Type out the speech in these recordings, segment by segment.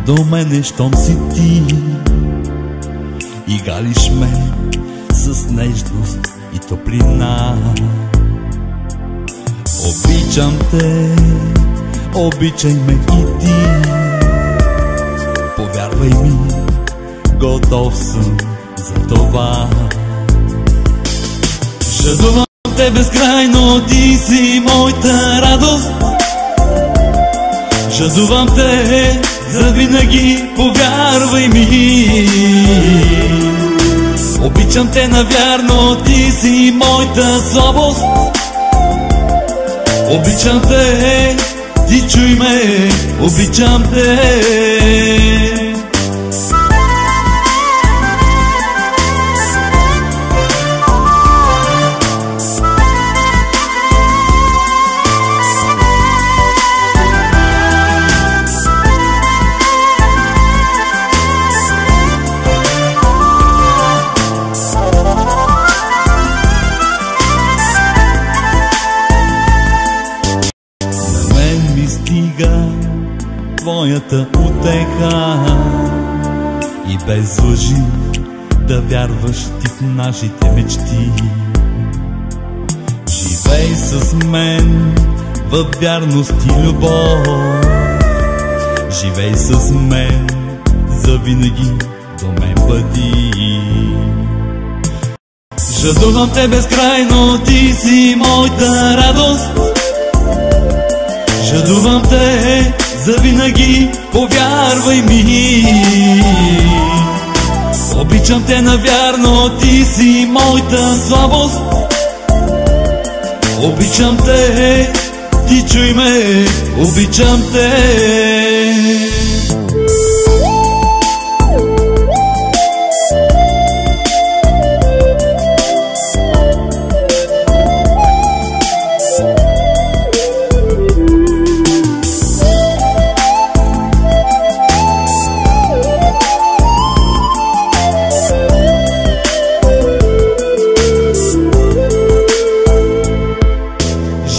до мене, щом си ти и галиш ме с нежност и топлина. Обичам те, обичай ме и ти, повярвай ми, готов съм за това. Жадувам те безкрайно, ти си моята радост. Жадувам те завинаги, повярвай ми. Обичам те навярно, ти си моята слабост. Обичам те, ти чуй ме, обичам те. Твоята утеха и без лъжи да вярваш ти в нашите мечти. Живей с мен във вярност и любов. Живей с мен завинаги, до мен бъди. Жадувам те безкрайно, ти си моята радост. Жадувам те завинаги, повярвай ми. Обичам те навярно, ти си моята слабост. Обичам те, ти чуй ме, обичам те.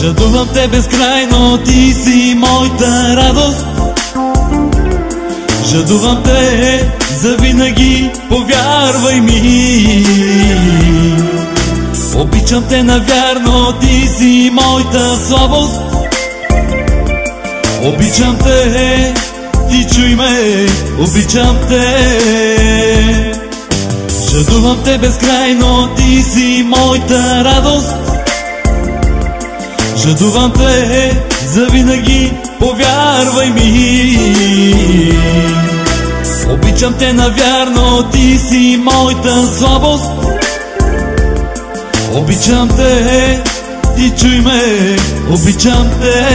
Жадувам те безкрайно, ти си моята радост. Жадувам те завинаги, повярвай ми. Обичам те навярно, ти си моята слабост. Обичам те, ти чуй ме, обичам те. Жадувам те безкрайно, ти си моята радост. Жадувам те завинаги, повярвай ми. Обичам те навярно, ти си моята слабост. Обичам те, ти чуй ме, обичам те.